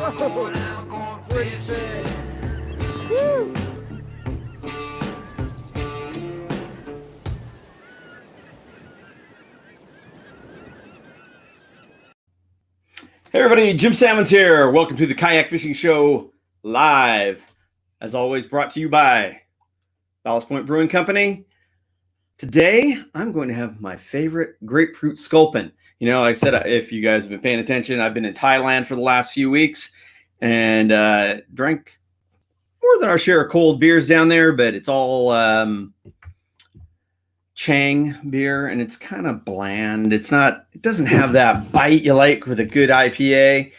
Woo! Hey everybody, Jim Salmons here. Welcome to the Kayak Fishing Show live. As always, brought to you by Ballast Point Brewing Company. Today, I'm going to have my favorite grapefruit sculpin. You know, like I said, if you guys have been paying attention, I've been in Thailand for the last few weeks and drank more than our share of cold beers down there, but it's all Chang beer, and it's kind of bland. It doesn't have that bite you like with a good IPA.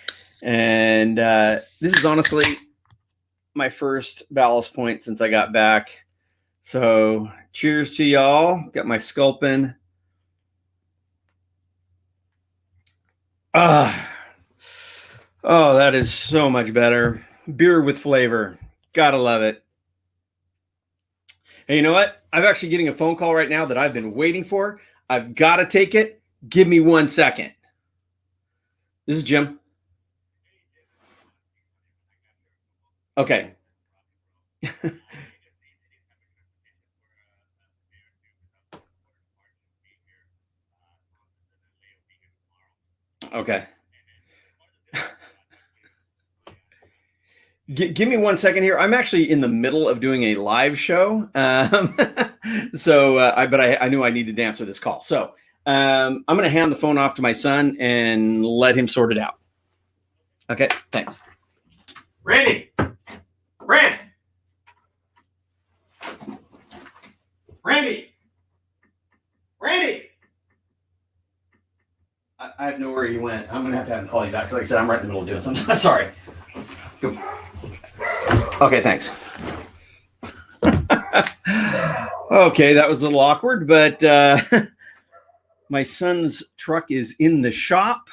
And this is honestly my first Ballast Point since I got back. So cheers to y'all. Got my sculpin. Oh, that is so much better. Beer with flavor. Gotta love it. Hey, you know what? I'm actually getting a phone call right now that I've been waiting for. I've got to take it. Give me 1 second. This is Jim. Okay. Okay. Give me 1 second here. I'm actually in the middle of doing a live show. So I knew I needed to answer this call. So I'm going to hand the phone off to my son and let him sort it out. Okay, thanks. Randy. Randy. I have no where he went. I'm going to have him call you back. Like I said, I'm right in the middle of doing something. Sorry. Go. Okay, thanks. Okay, that was a little awkward, but my son's truck is in the shop.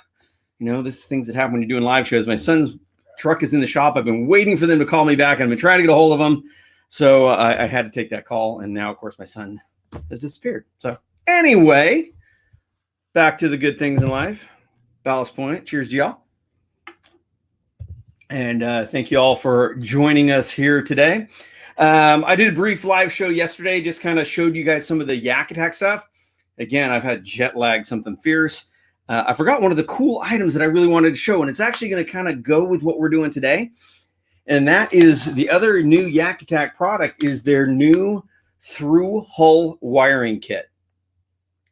You know, this is things that happen when you're doing live shows. My son's truck is in the shop. I've been waiting for them to call me back. I've been trying to get a hold of them. So I had to take that call. And now, of course, my son has disappeared. So anyway, back to the good things in life. Ballast Point. Cheers to y'all. And thank you all for joining us here today. I did a brief live show yesterday, just kind of showed you guys some of the Yak Attack stuff. Again, I've had jet lag, something fierce. I forgot one of the cool items that I really wanted to show, and it's actually going to kind of go with what we're doing today. And that is the other new Yak Attack product is their new through hull wiring kit.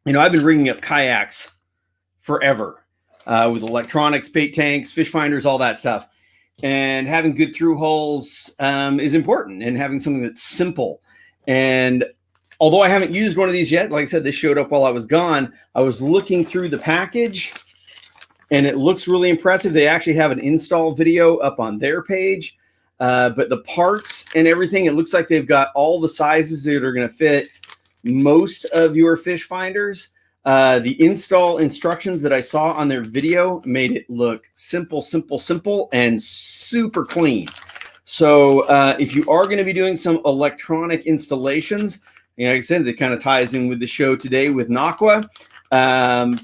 You know, I've been rigging up kayaks forever with electronics, bait tanks, fish finders, all that stuff. And having good through hulls is important, and having something that's simple. And although I haven't used one of these yet, like I said, this showed up while I was gone. I was looking through the package, and it looks really impressive. They actually have an install video up on their page. But the parts and everything, it looks like they've got all the sizes that are going to fit most of your fish finders. The install instructions that I saw on their video made it look simple, and super clean. So if you are going to be doing some electronic installations, you know, like I said, it kind of ties in with the show today with Nocqua.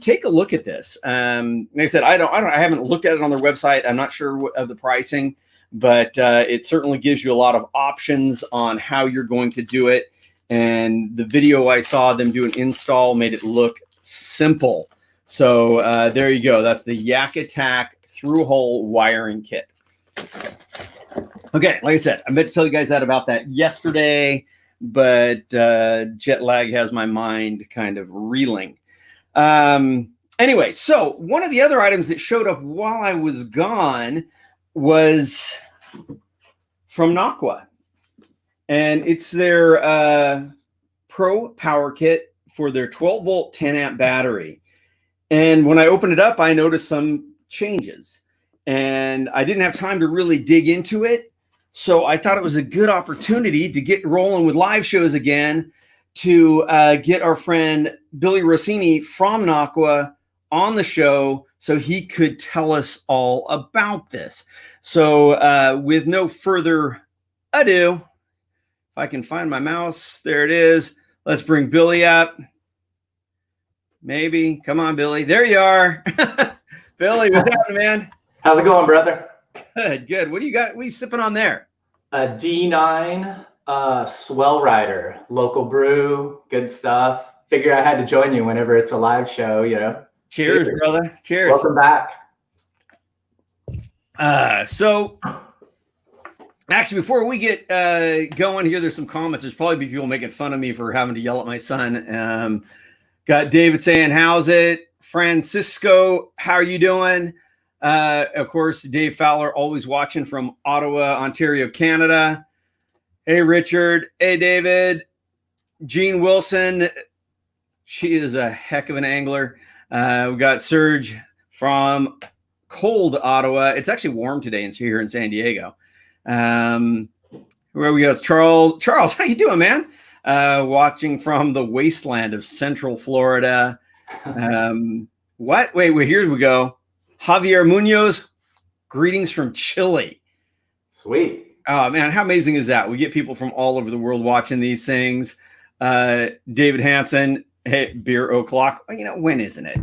Take a look at this. Like I said, I haven't looked at it on their website. I'm not sure of the pricing, but it certainly gives you a lot of options on how you're going to do it. And the video I saw them do an install made it look simple. So there you go. That's the Yak Attack through hole wiring kit. Okay, like I said, I meant to tell you guys about that yesterday, but jet lag has my mind kind of reeling. Anyway, so one of the other items that showed up while I was gone was from Nocqua. And it's their Pro Power Kit for their 12-volt 10-amp battery. And when I opened it up, I noticed some changes. And I didn't have time to really dig into it. So I thought it was a good opportunity to get rolling with live shows again, to get our friend Billy Rossini from Nocqua on the show so he could tell us all about this. So with no further ado, if I can find my mouse, there it is. Let's bring Billy up. Maybe. Come on, Billy. There you are. Billy, what's happening, man? How's it going, brother? Good, good. What do you got? What are you sipping on there? A D9 Swell Rider, local brew, good stuff. Figure I had to join you whenever it's a live show, you know. Cheers, brother. Cheers. Welcome back. So actually, before we get going here, there's some comments. There's probably people making fun of me for having to yell at my son. Got David saying, how's it? Francisco, how are you doing? Of course, Dave Fowler, always watching from Ottawa, Ontario, Canada. Hey, Richard. Hey, David. Jean Wilson. She is a heck of an angler. We got Serge from cold Ottawa. It's actually warm today here in San Diego. Where we go? Charles. Charles, how you doing, man? Watching from the wasteland of Central Florida. What? Wait, here we go. Javier Munoz, greetings from Chile. Sweet. Oh, man, how amazing is that? We get people from all over the world watching these things. David Hansen, hey, beer o'clock. Well, you know, when isn't it?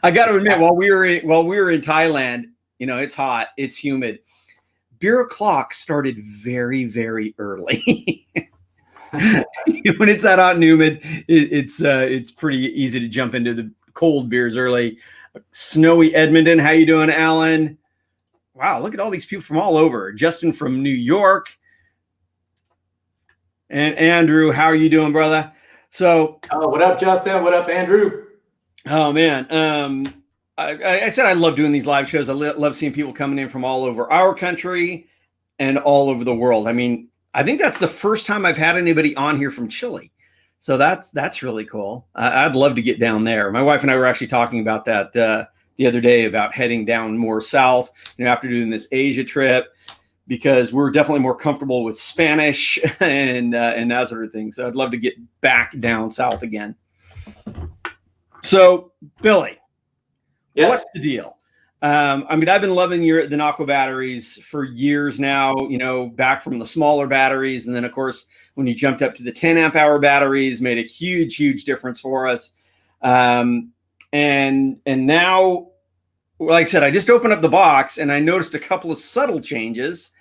I got to admit, while we were in Thailand, you know, it's hot, it's humid. Beer o'clock started very, very early. When it's that hot and humid, it's pretty easy to jump into the cold beers early. Snowy Edmonton, how you doing, Alan? Wow, look at all these people from all over. Justin from New York. And Andrew, how are you doing, brother? So, what up, Justin? What up, Andrew? Oh man, I said I love doing these live shows. I love seeing people coming in from all over our country and all over the world. I mean, I think that's the first time I've had anybody on here from Chile. So that's really cool. I'd love to get down there. My wife and I were actually talking about that the other day, about heading down more south, you know, after doing this Asia trip, because we're definitely more comfortable with Spanish and that sort of thing. So I'd love to get back down south again. So Billy, yes. What's the deal? I mean, I've been loving the Nocqua batteries for years now, you know, back from the smaller batteries. And then, of course, when you jumped up to the 10 amp hour batteries, made a huge, huge difference for us. And now, like I said, I just opened up the box and I noticed a couple of subtle changes.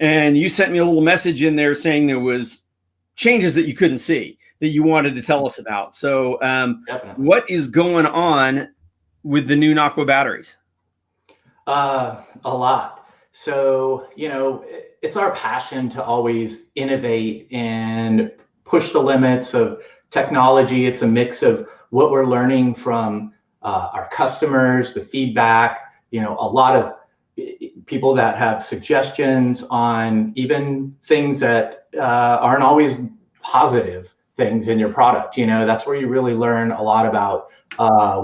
And you sent me a little message in there saying there was changes that you couldn't see that you wanted to tell us about. So what is going on with the new Nocqua batteries? A lot. So, you know, it's our passion to always innovate and push the limits of technology. It's a mix of what we're learning from our customers, the feedback, you know, a lot of people that have suggestions on even things that aren't always positive things in your product. You know, that's where you really learn a lot about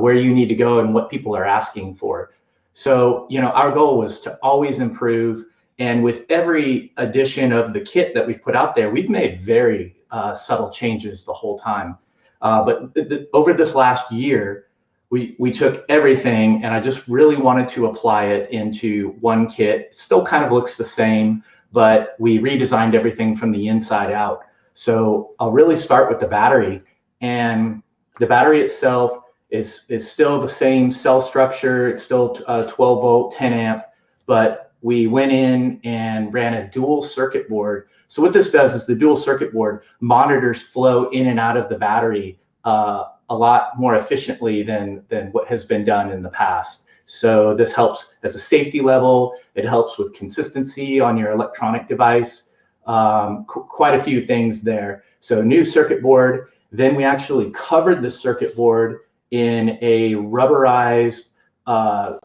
where you need to go and what people are asking for. So, you know, our goal was to always improve. And with every edition of the kit that we've put out there, we've made very subtle changes the whole time. But over this last year, we took everything and I just really wanted to apply it into one kit. It still kind of looks the same, but we redesigned everything from the inside out. So I'll really start with the battery. And the battery itself is still the same cell structure. It's still 12 volt, 10 amp, but we went in and ran a dual circuit board. So what this does is the dual circuit board monitors flow in and out of the battery a lot more efficiently than what has been done in the past. So this helps as a safety level. It helps with consistency on your electronic device. Quite a few things there. So new circuit board. Then we actually covered the circuit board in a rubberized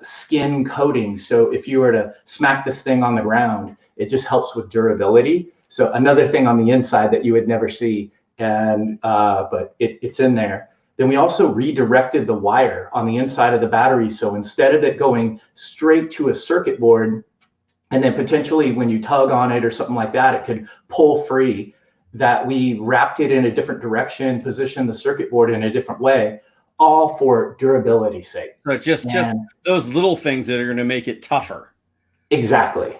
skin coating. So if you were to smack this thing on the ground, it just helps with durability. So another thing on the inside that you would never see, and but it's in there. Then we also redirected the wire on the inside of the battery. So instead of it going straight to a circuit board, and then potentially when you tug on it or something like that, it could pull free, that we wrapped it in a different direction, positioned the circuit board in a different way, all for durability's sake. So just those little things that are going to make it tougher. Exactly.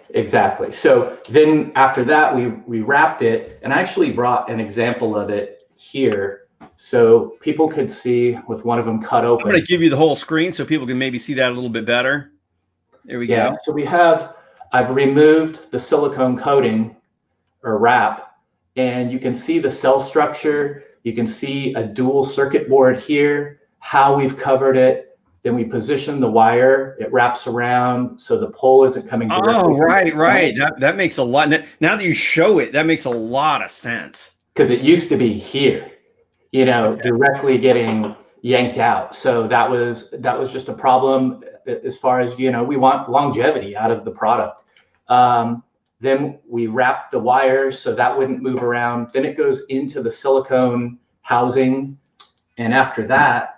So then after that, we wrapped it, and I actually brought an example of it here so people could see with one of them cut open. I'm going to give you the whole screen so people can maybe see that a little bit better. There we go. So we have I've removed the silicone coating or wrap, and you can see the cell structure. You can see a dual circuit board here, how we've covered it. Then we position the wire, it wraps around so the pole isn't coming directly. Oh, right. That makes a lot. Now that you show it, that makes a lot of sense. Because it used to be here, you know, directly getting yanked out. So that was just a problem as far as, you know, we want longevity out of the product. Then we wrap the wires so that wouldn't move around. Then it goes into the silicone housing. And after that,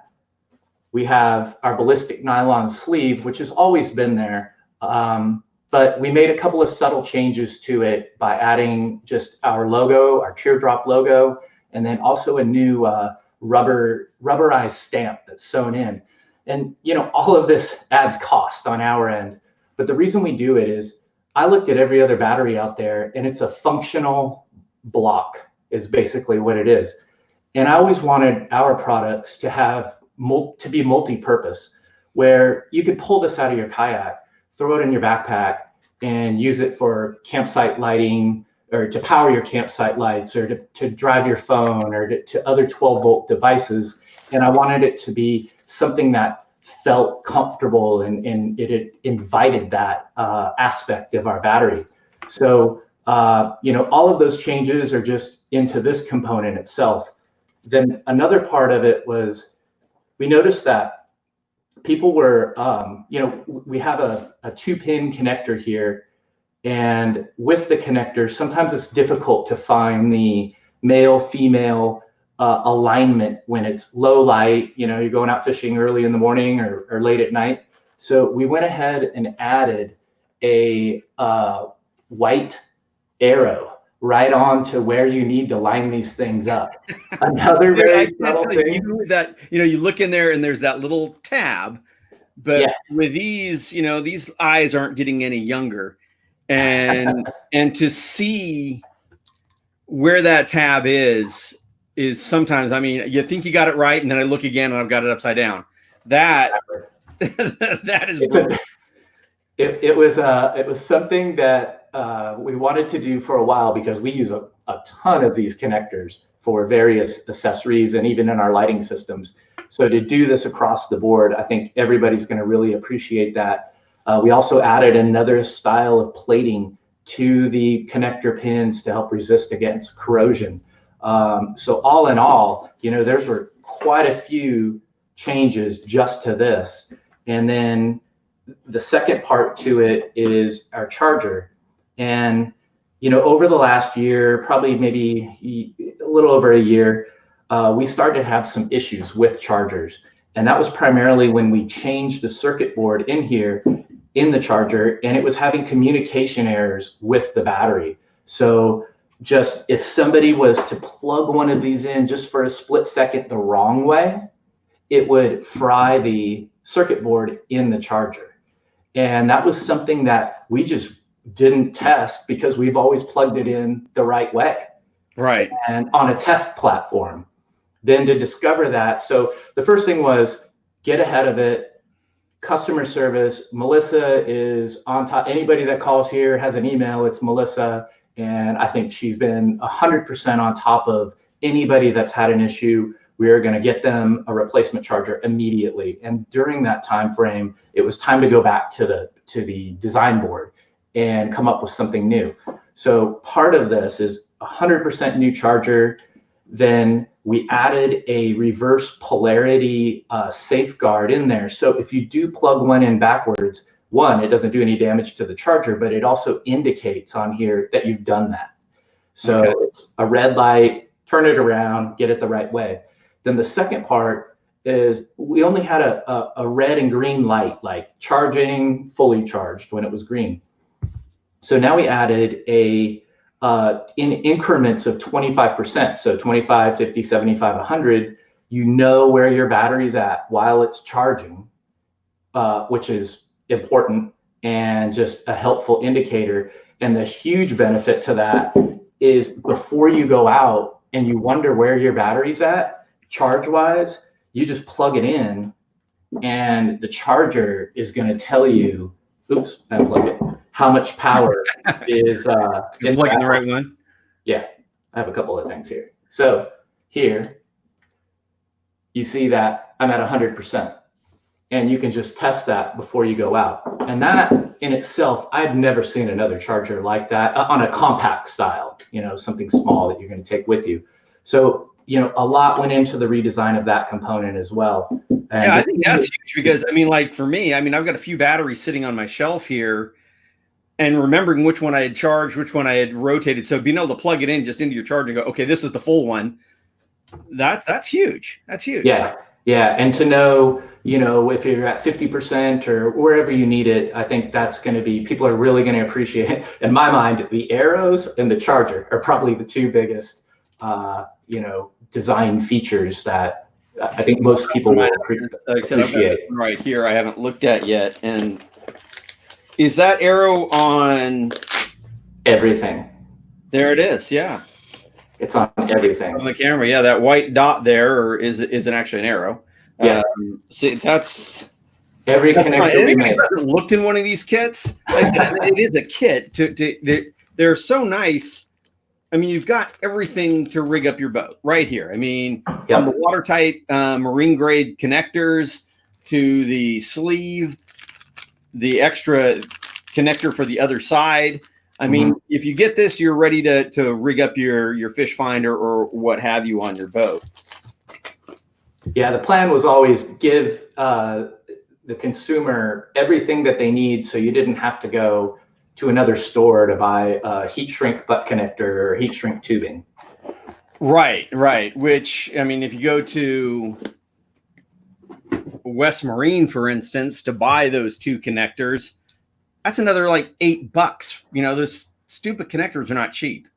we have our ballistic nylon sleeve, which has always been there. But we made a couple of subtle changes to it by adding just our logo, our teardrop logo, and then also a new rubberized stamp that's sewn in. And, you know, all of this adds cost on our end. But the reason we do it is I looked at every other battery out there, and it's a functional block is basically what it is. And I always wanted our products to have to be multi-purpose, where you could pull this out of your kayak, throw it in your backpack, and use it for campsite lighting, or to power your campsite lights, or to drive your phone, or to other 12-volt devices. And I wanted it to be something that felt comfortable, and it invited that aspect of our battery. So, you know, all of those changes are just into this component itself. Then another part of it was we noticed that people were, you know, we have a 2-pin connector here, and with the connector, sometimes it's difficult to find the male-female alignment when it's low light, you know, you're going out fishing early in the morning or late at night. So we went ahead and added a white arrow right on to where you need to line these things up. Another very subtle thing. That, you know, you look in there and there's that little tab, but with these, you know, these eyes aren't getting any younger. And to see where that tab is sometimes, I mean, you think you got it right, and then I look again and I've got it upside down. That that is it was something that we wanted to do for a while, because we use a ton of these connectors for various accessories and even in our lighting systems. So to do this across the board, I think everybody's going to really appreciate that. We also added another style of plating to the connector pins to help resist against corrosion. So all in all, you know, there's were quite a few changes just to this. And then the second part to it is our charger. And, you know, over the last year, probably maybe a little over a year, we started to have some issues with chargers. And that was primarily when we changed the circuit board in here in the charger, and it was having communication errors with the battery. So just if somebody was to plug one of these in just for a split second the wrong way, it would fry the circuit board in the charger. And that was something that we just didn't test, because we've always plugged it in the right way. Right. And on a test platform. Then to discover that, so the first thing was get ahead of it. Customer service, Melissa is on top. Anybody that calls here has an email, it's Melissa. And I think she's been 100% on top of anybody that's had an issue. We are going to get them a replacement charger immediately. And during that time frame, it was time to go back to the design board and come up with something new. So part of this is 100% new charger. Then we added a reverse polarity safeguard in there. So if you do plug one in backwards, one, it doesn't do any damage to the charger, but it also indicates on here that you've done that. So it's a red light, turn it around, get it the right way. Then the second part is we only had a red and green light, like charging, fully charged when it was green. So now we added in increments of 25%. So 25, 50, 75, 100, you know where your battery's at while it's charging, which is important and just a helpful indicator. And the huge benefit to that is before you go out and you wonder where your battery's at, charge-wise, you just plug it in and the charger is going to tell you, oops, unplug it, how much power is You're plugging the right one. Yeah, I have a couple of things here. So here, you see that I'm at 100%. And you can just test that before you go out. And that in itself, I've never seen another charger like that on a compact style, something small that you're going to take with you. So, a lot went into the redesign of that component as well. And yeah, I think that's huge because, like for me, I've got a few batteries sitting on my shelf here and remembering which one I had charged, which one I had rotated. So being able to plug it in just into your charger and go, okay, this is the full one. That's huge. That's huge. Yeah. Yeah. And to know, if you're at 50% or wherever you need it, I think that's going to be, people are really going to appreciate it. In my mind, the arrows and the charger are probably the two biggest, design features that I think most people will appreciate. Right here, I haven't looked at yet. And is that arrow on everything? There it is. Yeah. It's on everything. On the camera, yeah, that white dot there isn't actually an arrow. Yeah. See, that's every connector we make. Looked in one of these kits. It is a kit. They're so nice. You've got everything to rig up your boat right here. From the watertight marine grade connectors to the sleeve, the extra connector for the other side. If you get this, you're ready to rig up your fish finder or what have you on your boat. Yeah, the plan was always give the consumer everything that they need, so you didn't have to go to another store to buy a heat shrink butt connector or heat shrink tubing. Right. Which, if you go to West Marine, for instance, to buy those two connectors, that's another like $8. Those stupid connectors are not cheap.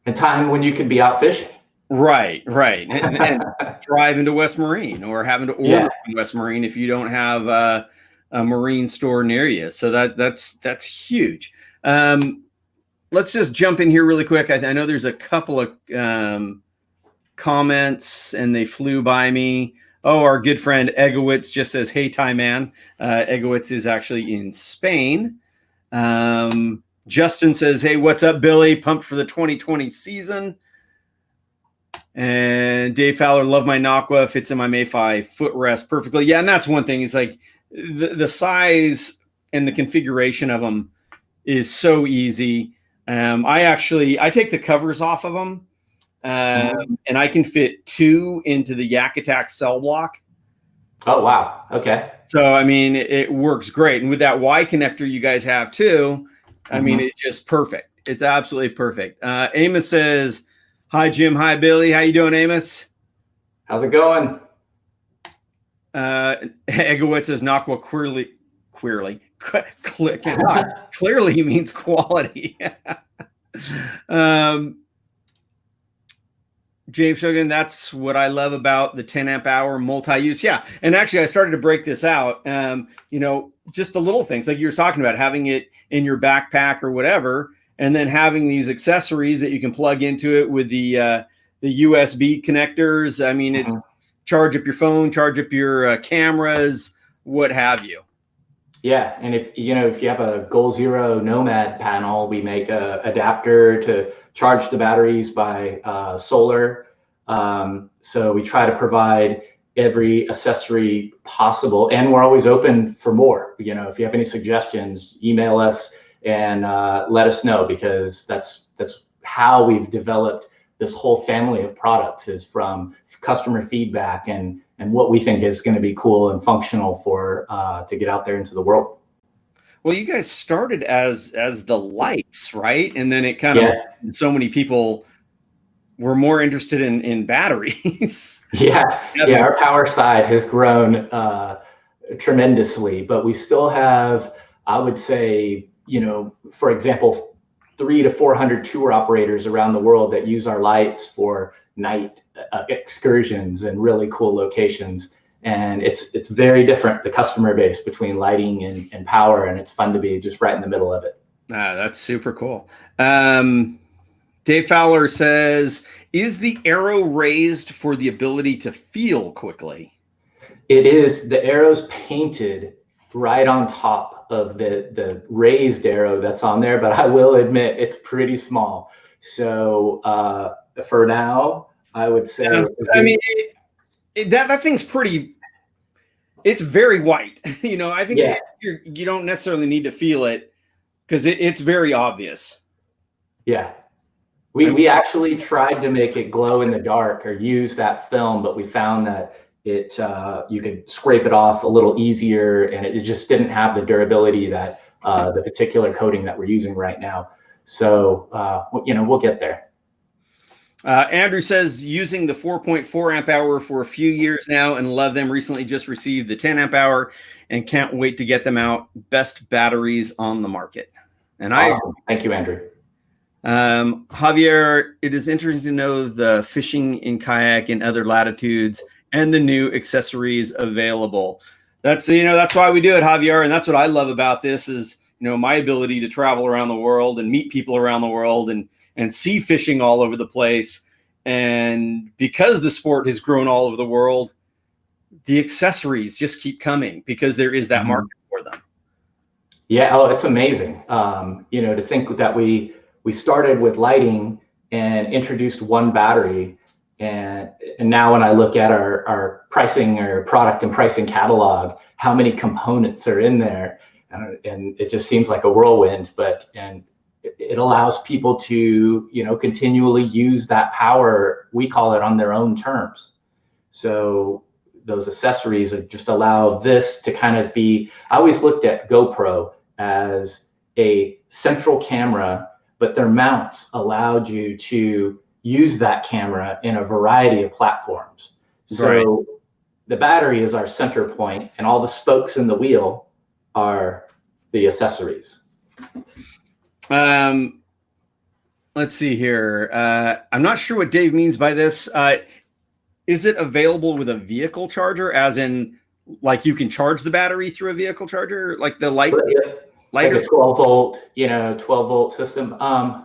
A time when you could be out fishing. Right. And drive into West Marine or having to order from West Marine if you don't have a marine store near you. So that's huge. Let's just jump in here really quick. I know there's a couple of comments and they flew by me. Oh, our good friend Egowitz just says, "Hey, Ty man." Egowitz is actually in Spain. Justin says, "Hey, what's up, Billy? Pumped for the 2020 season." And Dave Fowler, "Love my Nocqua, fits in my Mayfi footrest perfectly." Yeah, and that's one thing. It's like the size and the configuration of them is so easy. I take the covers off of them, and I can fit 2 into the Yak Attack cell block. Oh, wow. Okay. So, it works great. And with that Y connector you guys have too, it's just perfect. It's absolutely perfect. Amos says, "Hi, Jim. Hi, Billy. How you doing, Amos?" How's it going? Egowitz says, "Nocqua clearly means quality." James Shogun, "That's what I love about the 10 amp hour multi-use." Yeah. And actually I started to break this out. Just the little things like you were talking about, having it in your backpack or whatever, and then having these accessories that you can plug into it with the USB connectors. It's charge up your phone, charge up your cameras, what have you. Yeah, and if you have a Goal Zero Nomad panel, we make a adapter to charge the batteries by solar. So we try to provide every accessory possible, and we're always open for more. If you have any suggestions, email us and let us know, because that's how we've developed this whole family of products, is from customer feedback and what we think is going to be cool and functional for to get out there into the world. Well, you guys started as the lights, right? And then it kind of, so many people were more interested in batteries. Our power side has grown tremendously, but we still have, I would say, for example, 300 to 400 tour operators around the world that use our lights for night excursions and really cool locations. And it's very different, the customer base between lighting and power, and it's fun to be just right in the middle of it. That's super cool. Dave Fowler says, "Is the arrow raised for the ability to feel quickly?" It is. The arrow's painted right on top top of the raised arrow that's on there, but I will admit it's pretty small. So for now, I would say, yeah. I mean, that thing's pretty. It's very white. I think yeah. you don't necessarily need to feel it because it's very obvious. Yeah. We actually tried to make it glow in the dark or use that film, but we found that you could scrape it off a little easier, and it just didn't have the durability that the particular coating that we're using right now. So we'll get there. Andrew says using the 4.4 amp hour for a few years now and love them. Recently just received the 10 amp hour and can't wait to get them out. Best batteries on the market. And awesome. Thank you, Andrew. Javier, it is interesting to know the fishing in kayak in other latitudes and the new accessories available. That's why we do it, Javier. And that's what I love about this is, my ability to travel around the world and meet people around the world and see fishing all over the place. And because the sport has grown all over the world, the accessories just keep coming because there is that market for them. Yeah. Oh, it's amazing. To think that we started with lighting and introduced one battery. And now when I look at our pricing or product and pricing catalog, how many components are in there, and it just seems like a whirlwind, and it allows people to, continually use that power, we call it, on their own terms. So those accessories just allow this to kind of be, I always looked at GoPro as a central camera, but their mounts allowed you to use that camera in a variety of platforms. So the battery is our center point, and all the spokes in the wheel are the accessories. Let's see here. I'm not sure what Dave means by this. Is it available with a vehicle charger, as in like you can charge the battery through a vehicle charger, like the lighter? Like a 12 volt, 12 volt system.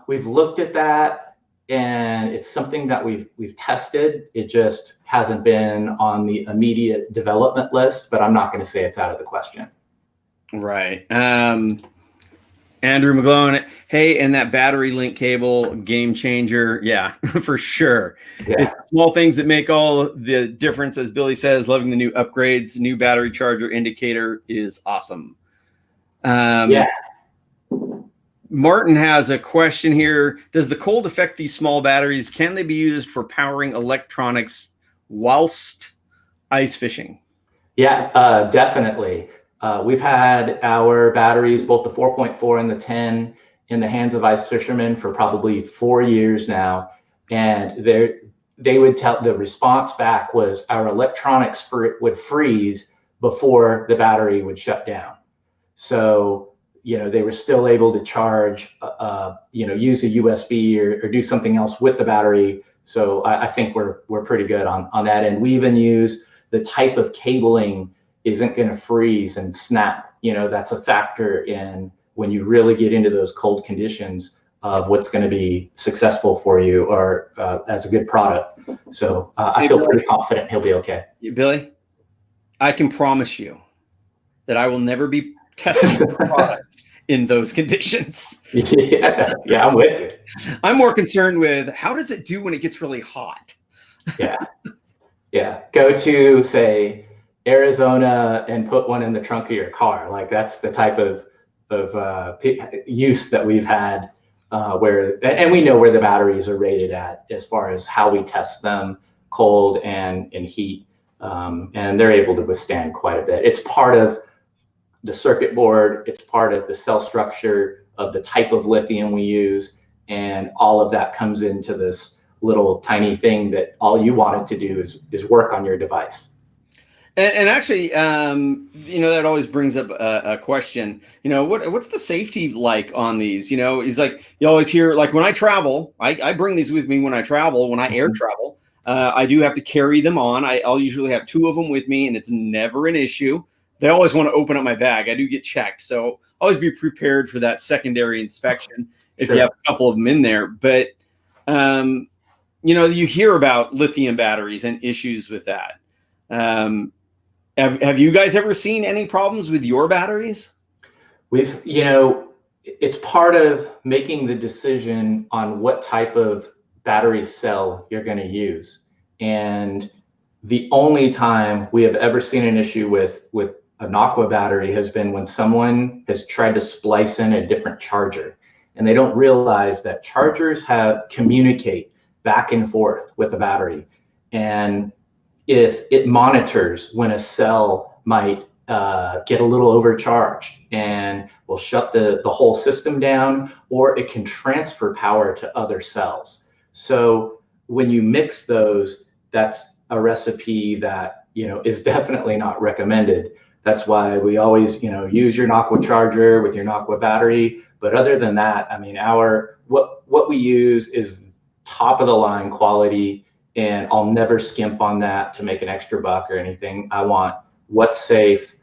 We've looked at that, and it's something that we've tested. It just hasn't been on the immediate development list, but I'm not going to say it's out of the question. Right. Andrew McGlone, hey, and that battery link cable, game changer. Yeah, for sure. Yeah. It's small things that make all the difference, as Billy says. Loving the new upgrades. New battery charger indicator is awesome. Yeah. Martin has a question here. Does the cold affect these small batteries? Can they be used for powering electronics whilst ice fishing? Yeah, definitely. We've had our batteries, both the 4.4 and the 10, in the hands of ice fishermen for probably 4 years now. And they would tell, the response back was our electronics would freeze before the battery would shut down. So, they were still able to charge, use a USB or do something else with the battery. So I think we're pretty good on that. And we even use the type of cabling isn't going to freeze and snap. That's a factor in when you really get into those cold conditions of what's going to be successful for you or as a good product. So I feel pretty confident he'll be okay. Billy, I can promise you that I will never be testing products in those conditions. Yeah, I'm with you. I'm more concerned with how does it do when it gets really hot? Yeah. Go to, say, Arizona and put one in the trunk of your car. Like that's the type of use that we've had and we know where the batteries are rated at as far as how we test them, cold and heat, and they're able to withstand quite a bit. It's part of the circuit board. It's part of the cell structure of the type of lithium we use, and all of that comes into this little tiny thing that all you want it to do is work on your device. And actually, that always brings up a question. What's the safety like on these? It's like you always hear, like when I travel, I bring these with me when I travel. When I air travel, I do have to carry them on. I'll usually have 2 of them with me, and it's never an issue. They always want to open up my bag. I do get checked, so always be prepared for that secondary inspection if you have a couple of them in there. But you hear about lithium batteries and issues with that. Have you guys ever seen any problems with your batteries? It's part of making the decision on what type of battery cell you're going to use. And the only time we have ever seen an issue with a Nocqua battery has been when someone has tried to splice in a different charger, and they don't realize that chargers communicate back and forth with the battery. And if it monitors when a cell might get a little overcharged and will shut the whole system down, or it can transfer power to other cells. So when you mix those, that's a recipe that is definitely not recommended. That's why we always use your Nocqua charger with your Nocqua battery. But other than that, I mean, what we use is top of the line quality, and I'll never skimp on that to make an extra buck or anything. I want what's safe.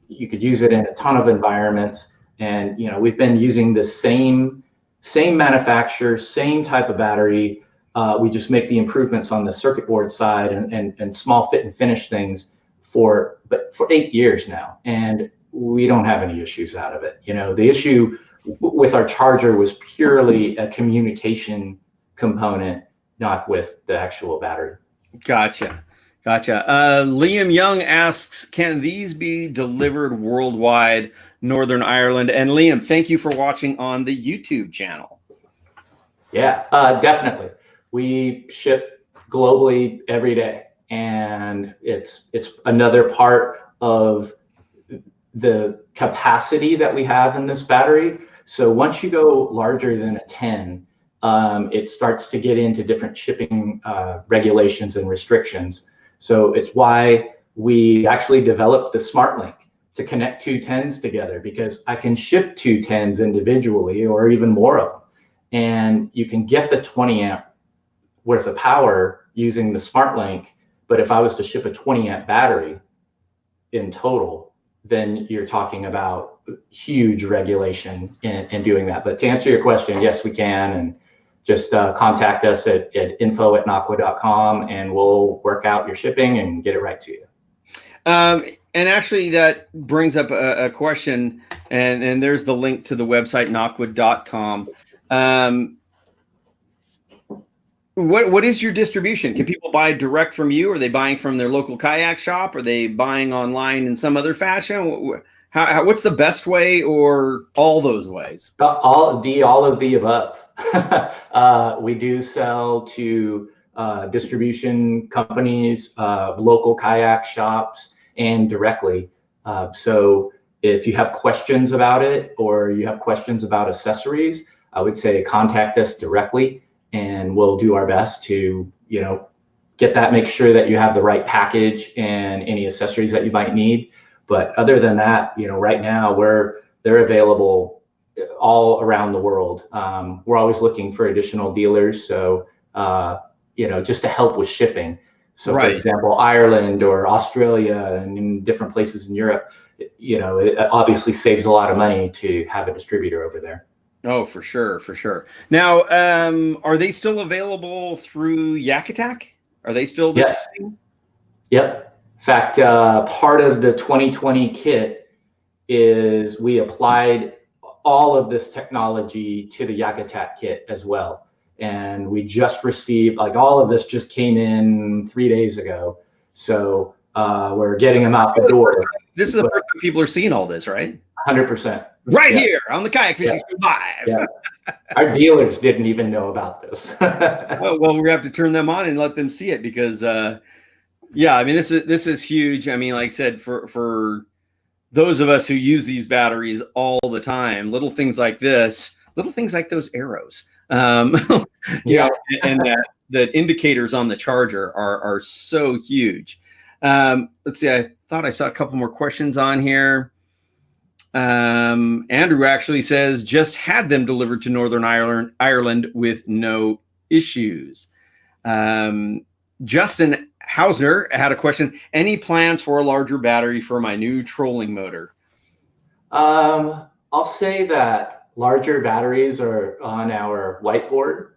You could use it in a ton of environments, and we've been using the same manufacturer, same type of battery. We just make the improvements on the circuit board side and small fit and finish things for 8 years now, and we don't have any issues out of it. The issue with our charger was purely a communication component, not with the actual battery. Gotcha. Liam Young asks, can these be delivered worldwide, Northern Ireland? And Liam, thank you for watching on the YouTube channel. Yeah, definitely. We ship globally every day, and it's another part of the capacity that we have in this battery. So once you go larger than a 10, it starts to get into different shipping regulations and restrictions. So it's why we actually developed the Smart Link to connect two 10s together, because I can ship two 10s individually or even more of them. And you can get the 20 amp worth of power using the Smart Link. But if I was to ship a 20 amp battery in total, then you're talking about huge regulation in doing that. But to answer your question, yes, we can. And just contact us at info@nocqua.com, and we'll work out your shipping and get it right to you. And actually, that brings up a question, and there's the link to the website, nocqua.com. What is your distribution? Can people buy direct from you? Are they buying from their local kayak shop? Are they buying online in some other fashion? What's the best way, or all those ways? All of the above. We do sell to distribution companies, local kayak shops, and directly. So if you have questions about it, or you have questions about accessories, I would say contact us directly, and we'll do our best to get that, make sure that you have the right package and any accessories that you might need. But other than that, right now they're available all around the world. We're always looking for additional dealers, so just to help with shipping. So, right. For example, Ireland or Australia and in different places in Europe, it obviously saves a lot of money to have a distributor over there. Oh, for sure. Now, are they still available through Yak Attack? Are they still distributing? Yes. Yep. In fact, part of the 2020 kit is we applied all of this technology to the Yak Attack kit as well. And we just received, all of this just came in 3 days ago. So we're getting them out the door. This is the first time people are seeing all this, right? 100%. Right here on the Kayak Fishing Live. Yeah. Our dealers didn't even know about this. Oh, well, we have to turn them on and let them see it, because yeah, I mean, this is huge. I mean, like I said, for those of us who use these batteries all the time, little things like this, little things like those arrows, and the indicators on the charger are so huge. Let's see, I thought I saw a couple more questions on here. Andrew actually says, just had them delivered to Northern Ireland with no issues. Justin Hausner had a question. Any plans for a larger battery for my new trolling motor? I'll say that larger batteries are on our whiteboard.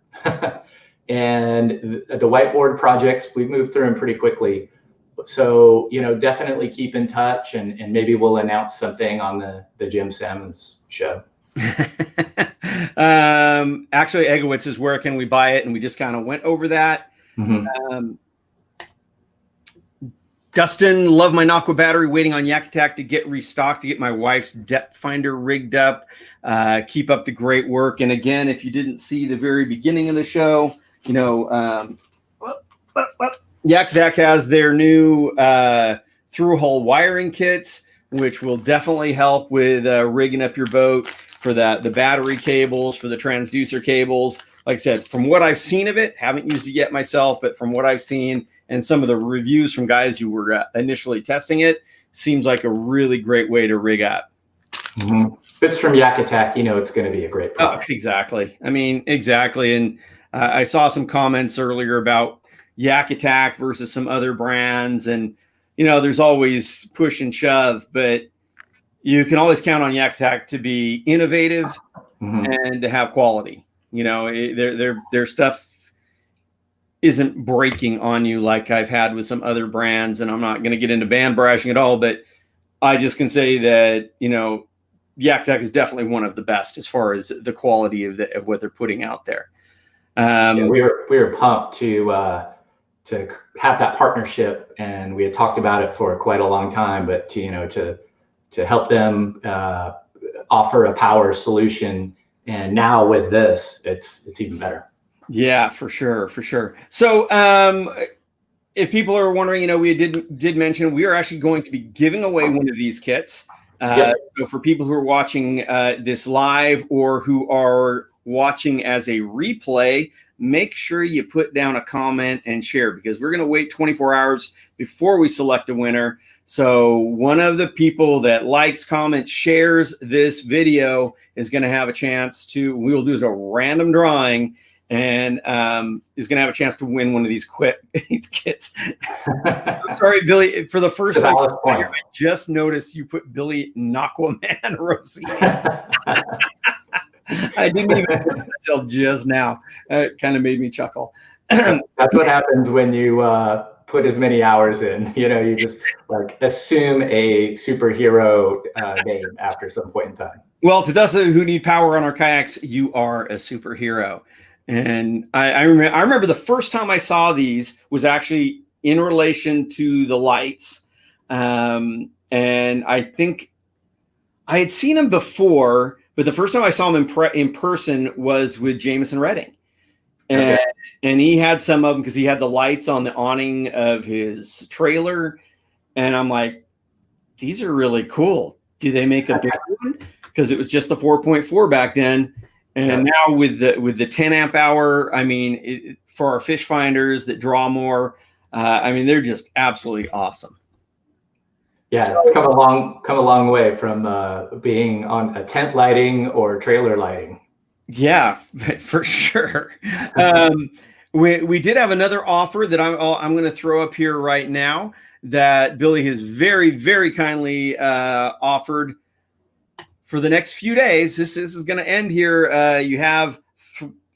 And the whiteboard projects, we moved through them pretty quickly. So, definitely keep in touch, and maybe we'll announce something on the Jim Sammons show. Actually, Egowitz is where can we buy it? And we just kind of went over that. Dustin, love my Nocqua battery, waiting on Yak Attack to get restocked to get my wife's depth finder rigged up. Keep up the great work. And again, if you didn't see the very beginning of the show, Yak Attack has their new through-hole wiring kits, which will definitely help with rigging up your boat for the battery cables, for the transducer cables. Like I said, from what I've seen of it, haven't used it yet myself, but from what I've seen and some of the reviews from guys who were initially testing it, seems like a really great way to rig up. If it's from Yak Attack, it's going to be a great product. Oh, exactly. I mean, exactly. And I saw some comments earlier about Yak Attack versus some other brands. And, there's always push and shove, but you can always count on Yak Attack to be innovative and to have quality. Their stuff isn't breaking on you like I've had with some other brands, and I'm not going to get into brand brushing at all, but I just can say that, Yak Attack is definitely one of the best as far as the quality of what they're putting out there. We were pumped to have that partnership, and we had talked about it for quite a long time, but to help them offer a power solution. And now with this, it's even better. Yeah, for sure. So if people are wondering, we did mention we are actually going to be giving away one of these kits. So for people who are watching this live or who are watching as a replay, make sure you put down a comment and share, because we're going to wait 24 hours before we select a winner. So one of the people that likes, comments, shares this video is going to have a chance to, we will do a random drawing, and is going to have a chance to win one of these kits. I'm sorry, Billy, for the first time, I just noticed you put Billy Nocqua Man Rossini. I didn't even notice until just now. It kind of made me chuckle. That's what happens when you put as many hours in. You just assume a superhero name after some point in time. Well, to those who need power on our kayaks, you are a superhero. And I remember the first time I saw these was actually in relation to the lights. And I think I had seen them before, but the first time I saw him in person was with Jameson Redding. And he had some of them because he had the lights on the awning of his trailer. And I'm like, these are really cool. Do they make a big one? Because it was just the 4.4 back then. And now with the 10 amp hour, I mean, for our fish finders that draw more, I mean, they're just absolutely awesome. Yeah, so, it's come a long way from being on a tent lighting or trailer lighting. Yeah, for sure. We did have another offer that I'm going to throw up here right now that Billy has very, very kindly offered for the next few days. This is going to end here. You have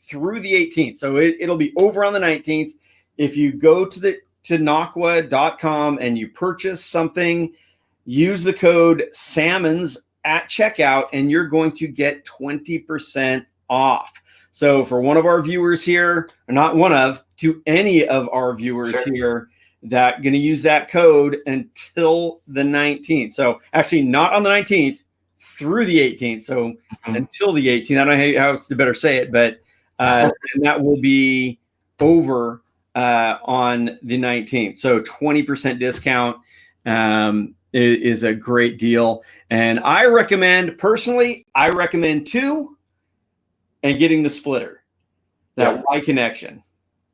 through the 18th. So it'll be over on the 19th. If you go to Nocqua.com and you purchase something, use the code SALMONS at checkout, and you're going to get 20% off. So for one of our viewers here, or not one of, to any of our viewers here that going to use that code until the 19th. So actually not on the 19th, through the 18th. So until the 18th, I don't know how else to better say it, but and that will be over on the 19th. So 20% discount is a great deal. And I recommend, personally, two and getting the splitter, that Y connection.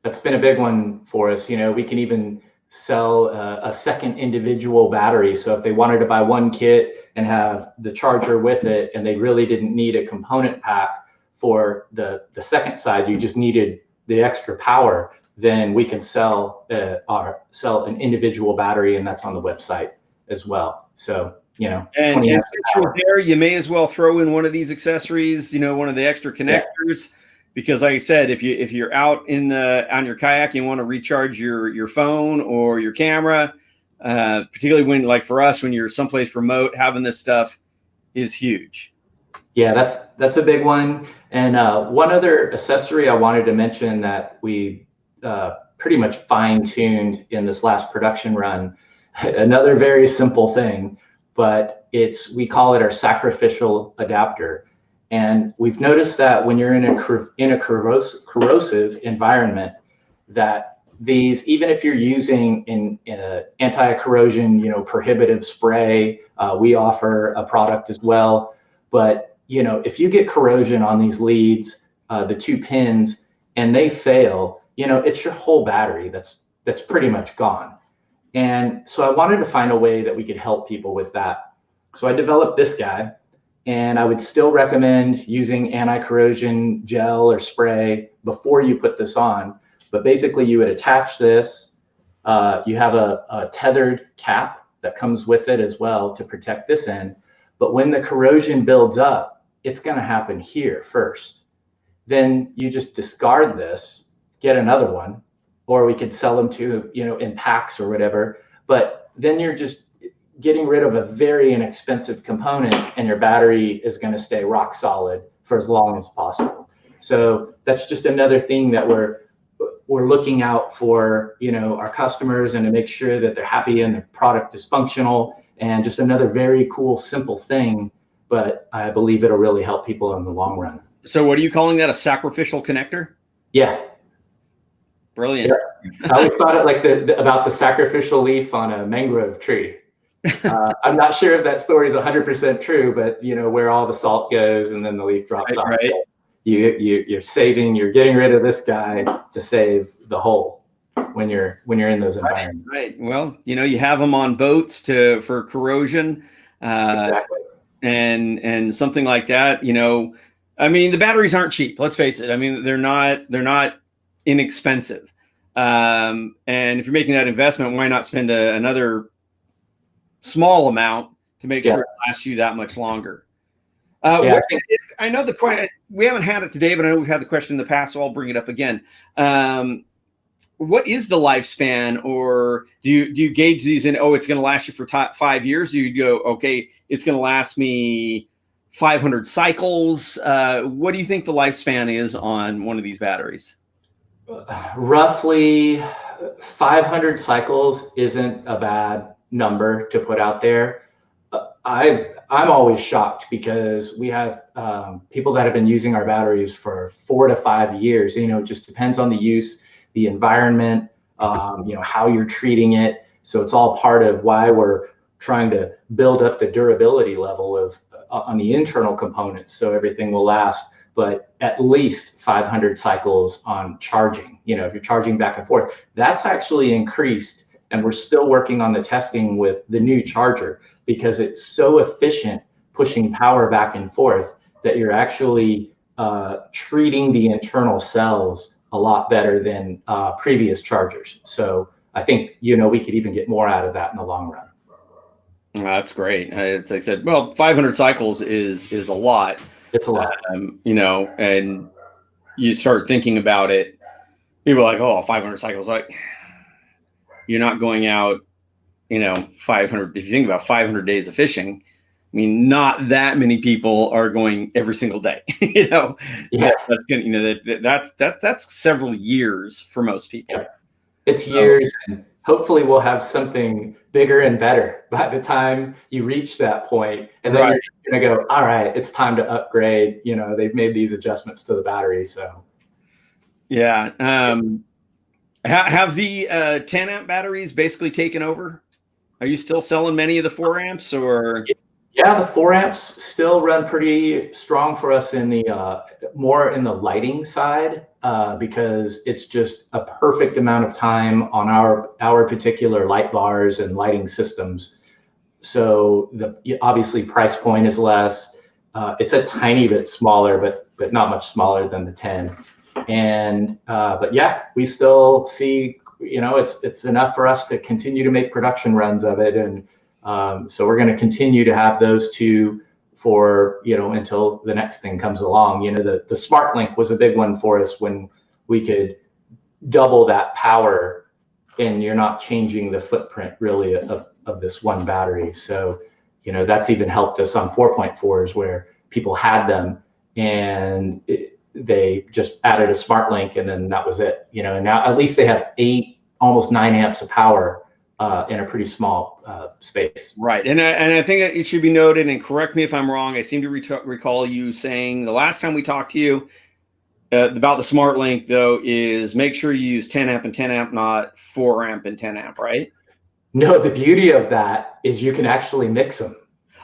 That's been a big one for us. We can even sell a second individual battery. So if they wanted to buy one kit and have the charger with it, and they really didn't need a component pack for the second side, you just needed the extra power, then we can sell an individual battery, and that's on the website as well. So, and there, you may as well throw in one of these accessories, one of the extra connectors, because like I said, if you're out on your kayak, you want to recharge your phone or your camera, particularly when, like for us, when you're someplace remote, having this stuff is huge. Yeah, that's a big one. And one other accessory I wanted to mention that we pretty much fine-tuned in this last production run, another very simple thing, but we call it our sacrificial adapter. And we've noticed that when you're in a corrosive environment, that these, even if you're using an anti-corrosion, prohibitive spray, we offer a product as well. But if you get corrosion on these leads, the 2 pins, and they fail, it's your whole battery that's pretty much gone. And so I wanted to find a way that we could help people with that. So I developed this guy, and I would still recommend using anti-corrosion gel or spray before you put this on. But basically you would attach this, you have a tethered cap that comes with it as well to protect this end. But when the corrosion builds up, it's going to happen here first. Then you just discard this, get another one, or we could sell them to, in packs or whatever. But then you're just getting rid of a very inexpensive component, and your battery is going to stay rock solid for as long as possible. So that's just another thing that we're looking out for, our customers, and to make sure that they're happy and their product is functional. And just another very cool, simple thing, but I believe it'll really help people in the long run. So what are you calling that? A sacrificial connector? Yeah. Brilliant. Yeah. I always thought it like about the sacrificial leaf on a mangrove tree. I'm not sure if that story is 100% true, but where all the salt goes and then the leaf drops off. Right. So you're getting rid of this guy to save the whole when you're in those environments. Right. Well, you have them on boats for corrosion, Exactly. and something like that. I mean, the batteries aren't cheap. Let's face it. I mean, they're not inexpensive. And if you're making that investment, why not spend another small amount to make sure it lasts you that much longer? I know the question, we haven't had it today, but I know we've had the question in the past, so I'll bring it up again. What is the lifespan, or do you gauge these in, it's going to last you for 5 years? Do you go, okay, it's going to last me 500 cycles? What do you think the lifespan is on one of these batteries? Roughly 500 cycles isn't a bad number to put out there. I'm always shocked because we have people that have been using our batteries for 4 to 5 years. It just depends on the use, the environment, how you're treating it. So it's all part of why we're trying to build up the durability level on the internal components, so everything will last. But at least 500 cycles on charging. If you're charging back and forth, that's actually increased. And we're still working on the testing with the new charger, because it's so efficient pushing power back and forth that you're actually treating the internal cells a lot better than previous chargers. So I think, we could even get more out of that in the long run. That's great. As I said, 500 cycles is a lot. It's a lot. And you start thinking about it, people are like, 500 cycles. Like, you're not going out, 500. If you think about 500 days of fishing, I mean, not that many people are going every single day. Yeah. That's gonna, that's several years for most people. Yeah. It's years, and hopefully we'll have something bigger and better by the time you reach that point. And then you're gonna go, all right, it's time to upgrade. They've made these adjustments to the battery, so. Yeah. Have the 10 amp batteries basically taken over? Are you still selling many of the 4 amps, or? Yeah, the 4 amps still run pretty strong for us in the more in the lighting side, because it's just a perfect amount of time on our particular light bars and lighting systems. So obviously price point is less. It's a tiny bit smaller, but not much smaller than the 10. And but yeah, we still see, it's enough for us to continue to make production runs of it. And so we're going to continue to have those two for, until the next thing comes along. The Smart Link was a big one for us when we could double that power and you're not changing the footprint really of this one battery. So, you know, that's even helped us on 4.4s where people had them and they just added a smart link and then that was it, you know, and now at least they have 8, almost 9 amps of power in a pretty small space. Right. And I think it should be noted, and correct me if I'm wrong, I seem to recall you saying the last time we talked to you about the smart link, though, is make sure you use 10 amp and 10 amp, not 4 amp and 10 amp, right? No, the beauty of that is you can actually mix them.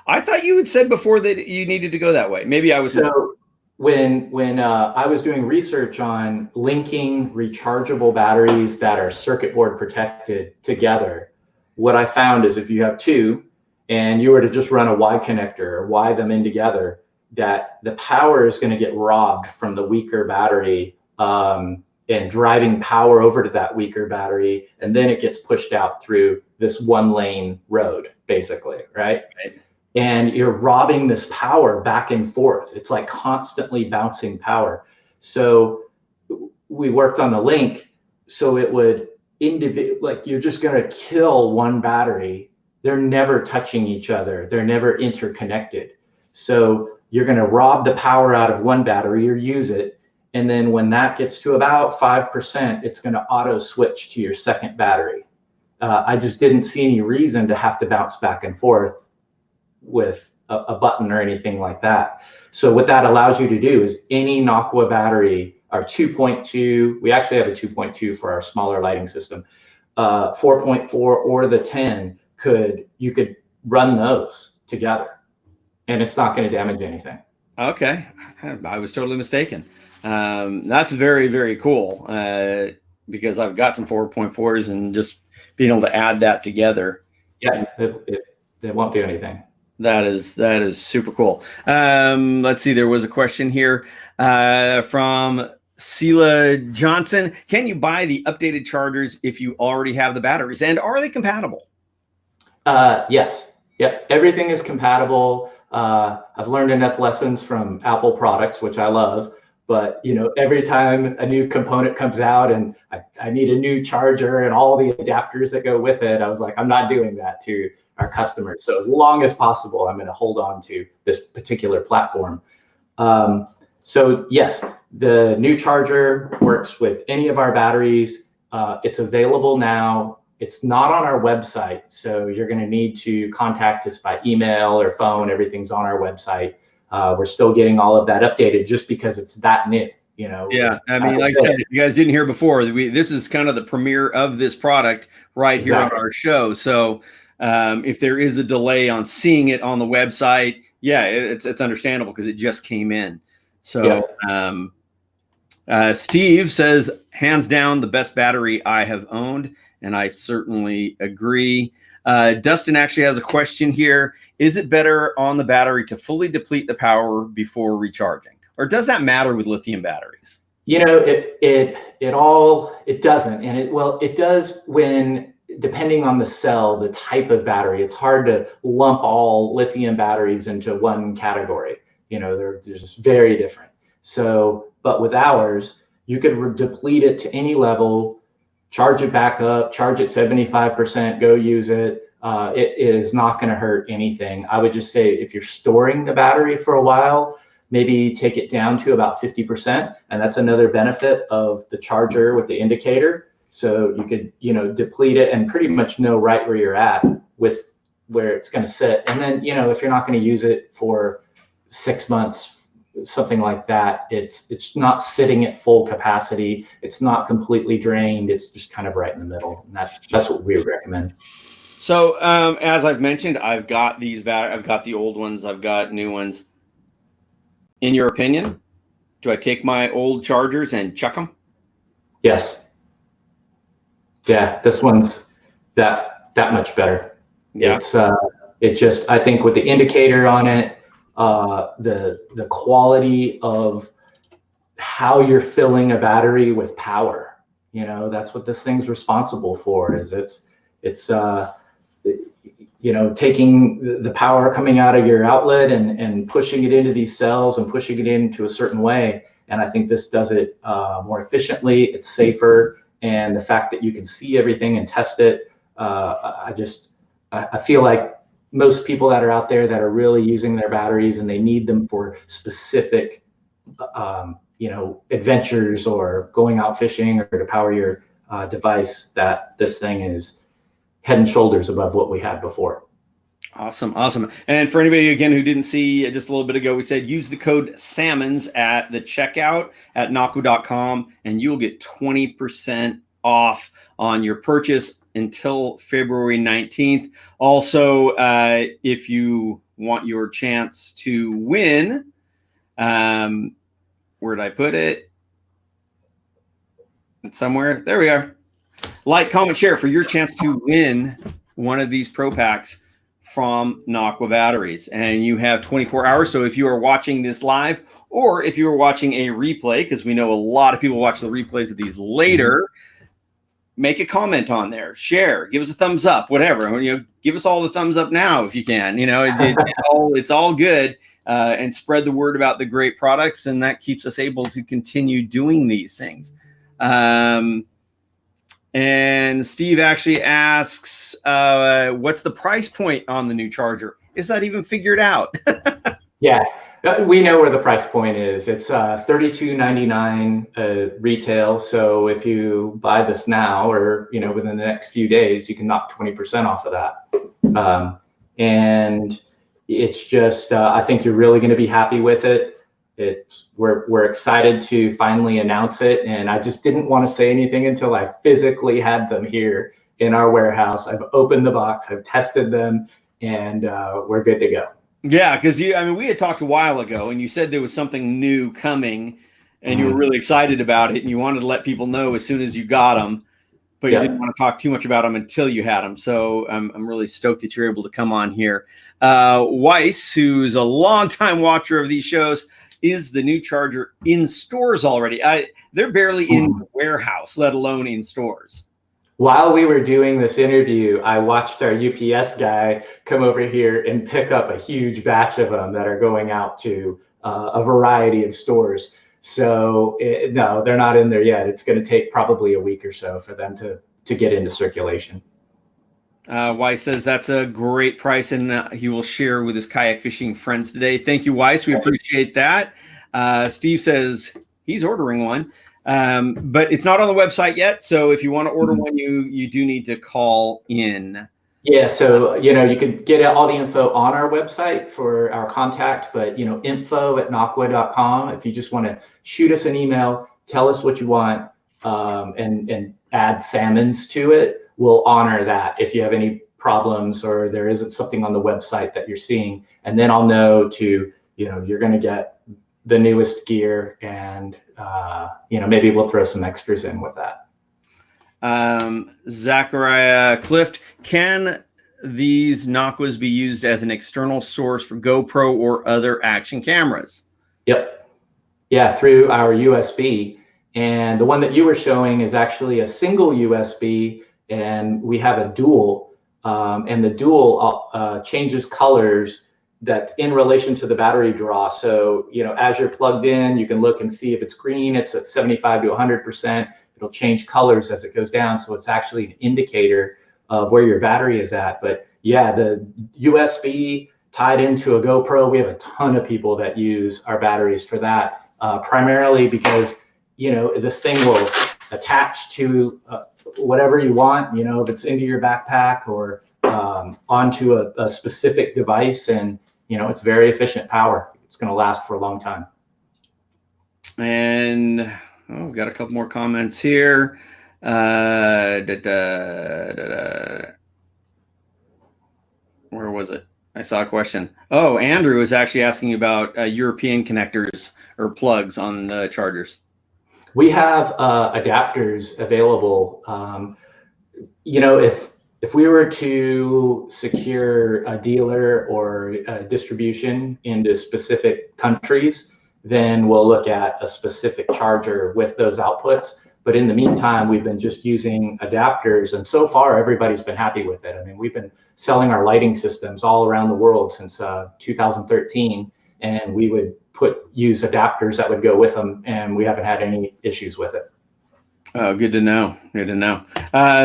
I thought you had said before that you needed to go that way. Maybe I was. So when I was doing research on linking rechargeable batteries that are circuit board protected together, what I found is if you have two and you were to just run a Y connector or Y them in together, that the power is going to get robbed from the weaker battery and driving power over to that weaker battery. And then it gets pushed out through this one lane road, basically, right? And you're robbing this power back and forth. It's like constantly bouncing power. So we worked on the link so it would like you're just going to kill one battery. They're never touching each other. They're never interconnected. So you're going to rob the power out of one battery or use it. And then when that gets to about 5%, it's going to auto switch to your second battery. I just didn't see any reason to have to bounce back and forth with a button or anything like that. So what that allows you to do is any Nocqua battery, our 2.2, we actually have a 2.2 for our smaller lighting system, 4.4 or the 10, you could run those together and it's not going to damage anything. Okay. I was totally mistaken. That's very, very cool because I've got some 4.4s and just being able to add that together. Yeah, it won't do anything. That is super cool. Let's see. There was a question here from Sela Johnson. Can you buy the updated chargers if you already have the batteries, and are they compatible? Yes. Yep. Everything is compatible. I've learned enough lessons from Apple products, which I love. But you know, every time a new component comes out and I need a new charger and all the adapters that go with it, I was like, I'm not doing that to our customers. So as long as possible, I'm going to hold on to this particular platform. So yes, the new charger works with any of our batteries. It's available now. It's not on our website, so you're going to need to contact us by email or phone. Everything's on our website. We're still getting all of that updated just because it's that new, you know. Yeah, I mean, like I said, if you guys didn't hear before, this is kind of the premiere of this product right here on our show. So if there is a delay on seeing it on the website, yeah, it's understandable because it just came in. So Steve says, hands down, the best battery I have owned, and I certainly agree. Dustin actually has a question here. Is it better on the battery to fully deplete the power before recharging? Or does that matter with lithium batteries? You know, it doesn't. And it does when, depending on the cell, the type of battery. It's hard to lump all lithium batteries into one category. You know, they're just very different. So, but with ours, you could deplete it to any level, charge it back up, charge it 75%, go use it. It is not going to hurt anything. I would just say if you're storing the battery for a while, maybe take it down to about 50%. And that's another benefit of the charger with the indicator. So you could, you know, deplete it and pretty much know right where you're at with where it's going to sit. And then, you know, if you're not going to use it for 6 months, something like that, it's not sitting at full capacity. It's not completely drained. It's just kind of right in the middle. And that's what we would recommend. So as I've mentioned, I've got I've got the old ones. I've got new ones. In your opinion, do I take my old chargers and chuck them? Yes. Yeah, this one's that much better. Yeah. It's I think with the indicator on it, the quality of how you're filling a battery with power, you know, that's what this thing's responsible for. Is it's you know, taking the power coming out of your outlet and pushing it into these cells and pushing it into a certain way. And I think this does it more efficiently. It's safer, and the fact that you can see everything and test it. I feel like most people that are out there that are really using their batteries and they need them for specific adventures or going out fishing or to power your device, that this thing is head and shoulders above what we had before. Awesome. And for anybody, again, who didn't see just a little bit ago, we said use the code SALMONS at the checkout at Nocqua.com and you'll get 20% off on your purchase until February 19th. Also, if you want your chance to win, where did I put it? It's somewhere. There we are. Like, comment, share for your chance to win one of these Pro Packs from Nocqua Batteries. And you have 24 hours. So if you are watching this live, or if you are watching a replay, because we know a lot of people watch the replays of these later, make a comment on there, share, give us a thumbs up, whatever. Give us all the thumbs up now if you can. It's all good. And spread the word about the great products, and that keeps us able to continue doing these things. And Steve actually asks, what's the price point on the new charger? Is that even figured out? Yeah, we know where the price point is. It's $32.99 retail. So if you buy this now or within the next few days, you can knock 20% off of that. And it's just, I think you're really going to be happy with it. We're excited to finally announce it, and I just didn't want to say anything until I physically had them here in our warehouse. I've opened the box, I've tested them, and we're good to go. Yeah, because we had talked a while ago, and you said there was something new coming, and you were really excited about it, and you wanted to let people know as soon as you got them, but you didn't want to talk too much about them until you had them. So I'm really stoked that you're able to come on here. Weiss, who's a longtime watcher of these shows, is the new charger in stores already? They're barely in the warehouse, let alone in stores. While we were doing this interview, I watched our UPS guy come over here and pick up a huge batch of them that are going out to a variety of stores. So no, they're not in there yet. It's going to take probably a week or so for them to get into circulation. Weiss says that's a great price, and he will share with his kayak fishing friends today. Thank you, Weiss. We appreciate that. Steve says he's ordering one, but it's not on the website yet. So if you want to order one, you do need to call in. Yeah, so you could get all the info on our website for our contact, but info@Nocqua.com. If you just want to shoot us an email, tell us what you want, and add salmons to it, we'll honor that if you have any problems or there isn't something on the website that you're seeing. And then I'll know you're going to get the newest gear, and maybe we'll throw some extras in with that. Zachariah Clift, can these Nocquas be used as an external source for GoPro or other action cameras? Yep. Yeah, through our USB. And the one that you were showing is actually a single USB, and we have a dual, and the dual changes colors that's in relation to the battery draw. So, as you're plugged in, you can look and see if it's green, it's at 75 to 100%. It'll change colors as it goes down. So it's actually an indicator of where your battery is at. But yeah, the USB tied into a GoPro, we have a ton of people that use our batteries for that, primarily because, this thing will attach to whatever you want, if it's into your backpack or onto a specific device, and it's very efficient power. It's going to last for a long time. And we've got a couple more comments here. Where was it? I saw a question. Oh, Andrew was actually asking about European connectors or plugs on the chargers. We have adapters available. If we were to secure a dealer or a distribution into specific countries, then we'll look at a specific charger with those outputs. But in the meantime, we've been just using adapters, and so far everybody's been happy with it. I mean, we've been selling our lighting systems all around the world since 2013, and we would use adapters that would go with them, and we haven't had any issues with it. Oh, good to know. Good to know.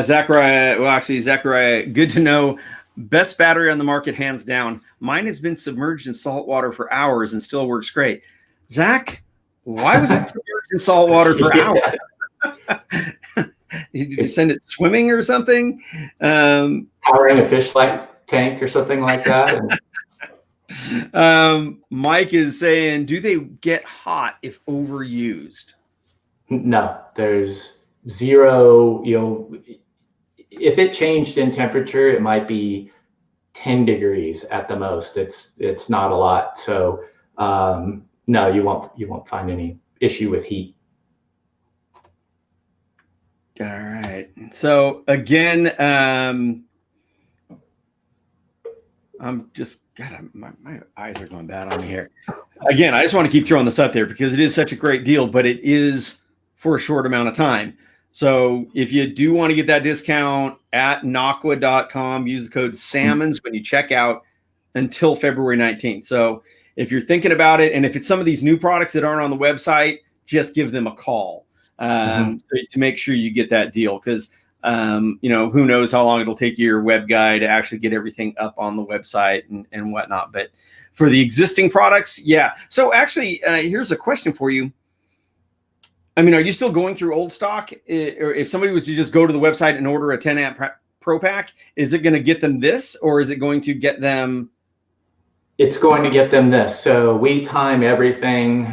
Zachariah, good to know. Best battery on the market, hands down. Mine has been submerged in salt water for hours and still works great. Zach, why was it submerged in salt water for hours? Did you send it swimming or something? Powering a fish tank or something like that. Mike is saying, do they get hot if overused? No, there's zero, if it changed in temperature, it might be 10 degrees at the most. It's not a lot. So no, you won't find any issue with heat. All right. So again, I'm just, God, my eyes are going bad on me here. Again, I just want to keep throwing this up there because it is such a great deal, but it is for a short amount of time. So if you do want to get that discount at Nocqua.com, use the code SALMONS when you check out until February 19th. So if you're thinking about it, and if it's some of these new products that aren't on the website, just give them a call to make sure you get that deal. Because who knows how long it'll take your web guy to actually get everything up on the website and whatnot. But for the existing products, yeah. So actually, here's a question for you. I mean, are you still going through old stock? Or if somebody was to just go to the website and order a 10 amp Pro Pack, is it going to get them this, or is it going to get them? It's going to get them this. So we time everything.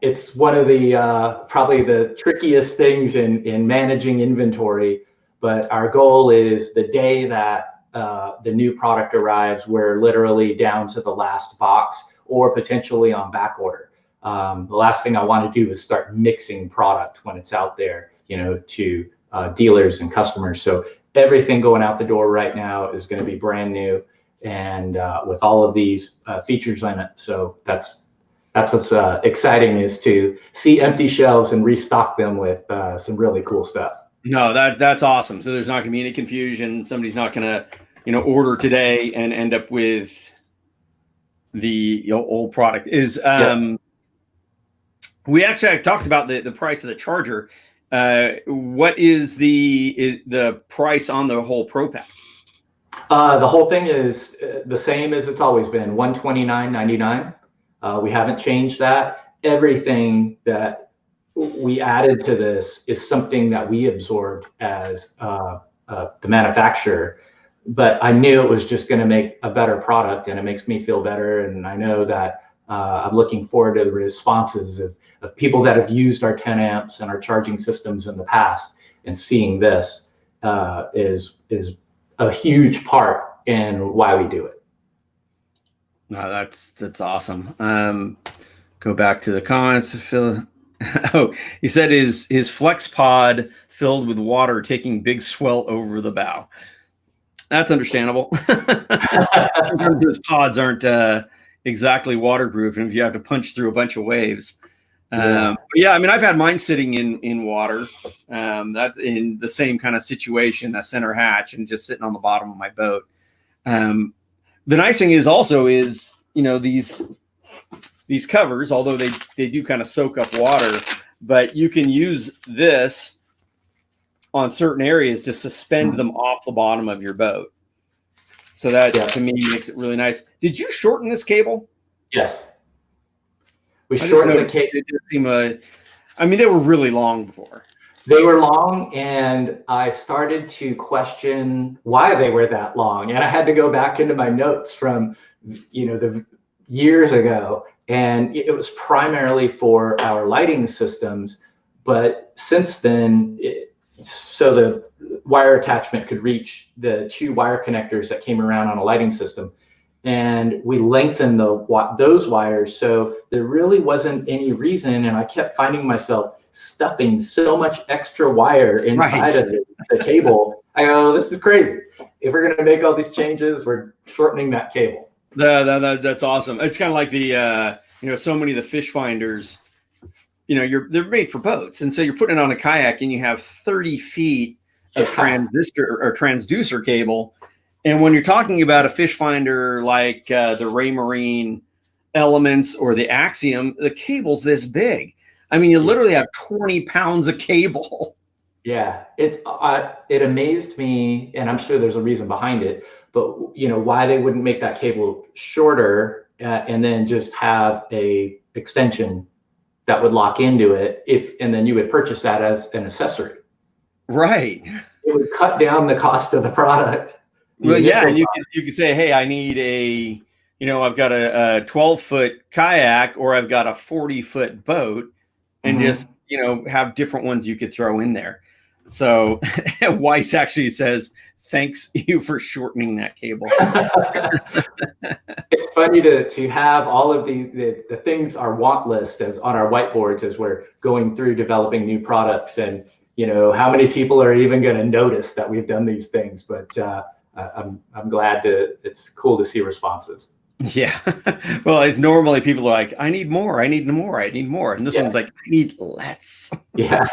It's one of the probably the trickiest things in managing inventory. But our goal is the day that the new product arrives, we're literally down to the last box or potentially on back order. The last thing I want to do is start mixing product when it's out there, to dealers and customers. So everything going out the door right now is going to be brand new and with all of these features in it. So that's what's exciting, is to see empty shelves and restock them with some really cool stuff. No, that's awesome. So there's not going to be any confusion. Somebody's not going to, order today and end up with the old product. We actually talked about the price of the charger. What is the price on the whole Pro Pack? The whole thing is the same as it's always been, $129.99. We haven't changed that. Everything that we added to this is something that we absorbed as the manufacturer. But I knew it was just going to make a better product, and it makes me feel better. And I know that I'm looking forward to the responses of people that have used our 10 amps and our charging systems in the past, and seeing this is a huge part in why we do it. No, that's awesome. Go back to the comments. Oh, he said his flex pod filled with water, taking big swell over the bow. That's understandable. Sometimes those pods aren't exactly waterproof, and if you have to punch through a bunch of waves. I mean, I've had mine sitting in water. That's in the same kind of situation, that center hatch, and just sitting on the bottom of my boat. The nice thing is these covers, although they do kind of soak up water, but you can use this on certain areas to suspend them off the bottom of your boat. So that to me makes it really nice. Did you shorten this cable? Yes. We shortened the cable. It did seem they were really long before. They were long, and I started to question why they were that long. And I had to go back into my notes from, the years ago. And it was primarily for our lighting systems. But since then, so the wire attachment could reach the 2 wire connectors that came around on a lighting system. And we lengthened those wires. So there really wasn't any reason. And I kept finding myself stuffing so much extra wire inside of the cable. I go, this is crazy. If we're going to make all these changes, we're shortening that cable. That's awesome. It's kind of like the, so many of the fish finders, they're made for boats. And so you're putting it on a kayak and you have 30 feet of transistor or transducer cable. And when you're talking about a fish finder like the Raymarine Elements or the Axiom, the cable's this big. I mean, you literally have 20 pounds of cable. Yeah, it amazed me, and I'm sure there's a reason behind it. But why they wouldn't make that cable shorter and then just have a extension that would lock into it, and then you would purchase that as an accessory. Right. It would cut down the cost of the product. Well, yeah, and you could say, hey, I need I've got a 12-foot kayak, or I've got a 40-foot boat, and just have different ones you could throw in there. So Weiss actually says, thanks you for shortening that cable. It's funny to have all of the things, our want list as on our whiteboards as we're going through developing new products, and how many people are even going to notice that we've done these things. But I'm glad it's cool to see responses. Yeah. Well, it's normally people are like, I need more, I need more, I need more. And this one's like, I need less. Yeah.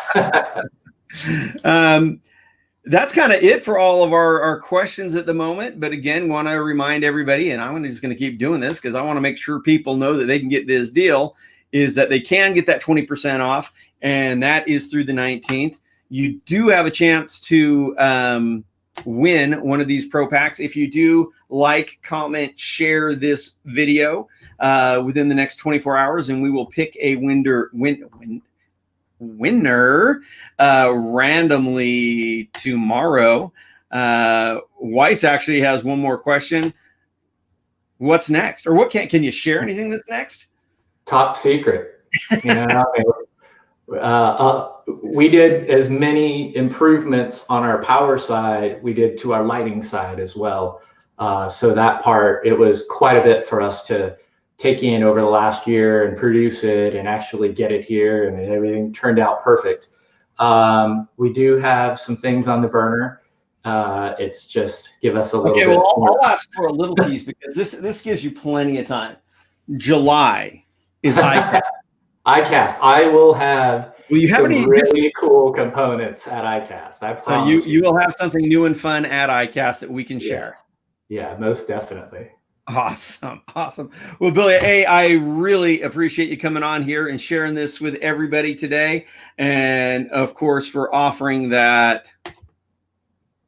That's kind of it for all of our questions at the moment. But again, want to remind everybody, and I'm just going to keep doing this because I want to make sure people know that they can get this deal, is that they can get that 20% off. And that is through the 19th. You do have a chance to win one of these Pro Packs if you do like, comment, share this video within the next 24 hours, and we will pick a winner randomly tomorrow. Weiss actually has one more question. What's next? Or what can you share anything that's next? Top secret. We did as many improvements on our power side we did to our lighting side as well. So that part, it was quite a bit for us to take in over the last year and produce it and actually get it here, and everything turned out perfect. We do have some things on the burner. It's just give us a little bit. Well, I'll ask for a little tease because this gives you plenty of time. July is ICAST. ICAST. I will have you have any really cool components at ICAST. I promise. So you will have something new and fun at ICAST that we can share. Yeah, most definitely. Awesome. Well, Billy, I really appreciate you coming on here and sharing this with everybody today. And of course, for offering that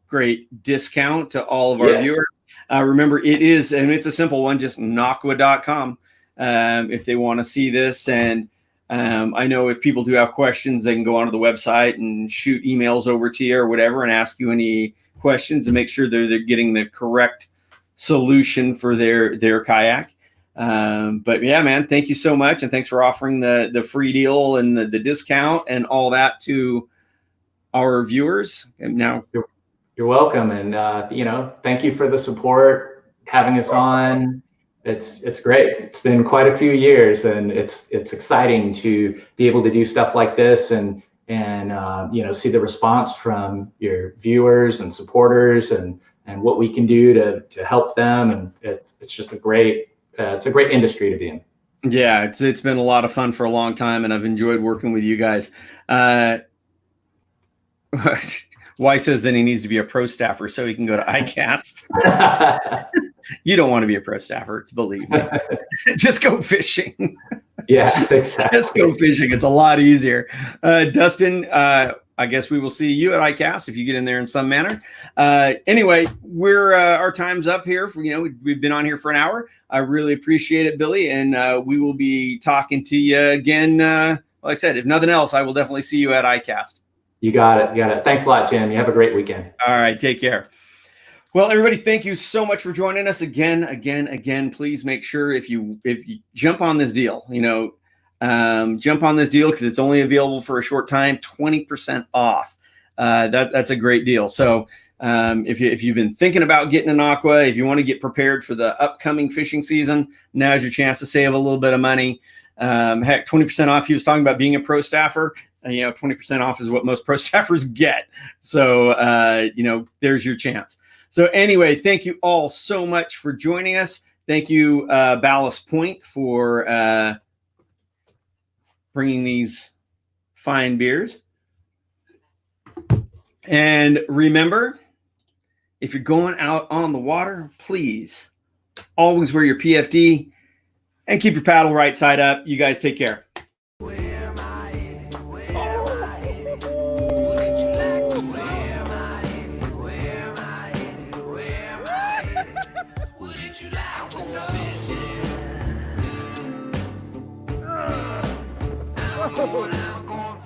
great discount to all of our viewers. Remember, it's a simple one, just Nocqua.com if they want to see this. And I know if people do have questions, they can go onto the website and shoot emails over to you or whatever and ask you any questions and make sure they're getting the correct solution for their kayak. But yeah, man, thank you so much. And thanks for offering the free deal and the discount and all that to our viewers. And now you're welcome. And, thank you for the support, having us on. It's great. It's been quite a few years, and it's exciting to be able to do stuff like this and see the response from your viewers and supporters and what we can do to help them. And it's just a great industry to be in. Yeah, it's been a lot of fun for a long time, and I've enjoyed working with you guys. Weiss says then he needs to be a pro staffer so he can go to ICAST. You don't want to be a pro staffer, believe me. Just go fishing. Yeah, exactly. Just go fishing. It's a lot easier. Dustin, I guess we will see you at ICAST if you get in there in some manner. Anyway, our time's up here. We've been on here for an hour. I really appreciate it, Billy, and we will be talking to you again. Like I said, if nothing else, I will definitely see you at ICAST. You got it. Thanks a lot, Jim. You have a great weekend. All right, take care. Well, everybody, thank you so much for joining us again. Please make sure if you jump on this deal, jump on this deal because it's only available for a short time, 20% off. That's a great deal. So if you've been thinking about getting a Nocqua, if you want to get prepared for the upcoming fishing season, now's your chance to save a little bit of money. Heck, 20% off. He was talking about being a pro staffer. 20% off is what most pro staffers get. So, there's your chance. So anyway, thank you all so much for joining us. Thank you, Ballast Point, for bringing these fine beers. And remember, if you're going out on the water, please always wear your PFD and keep your paddle right side up. You guys take care.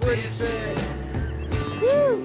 Pretty sick. Woo!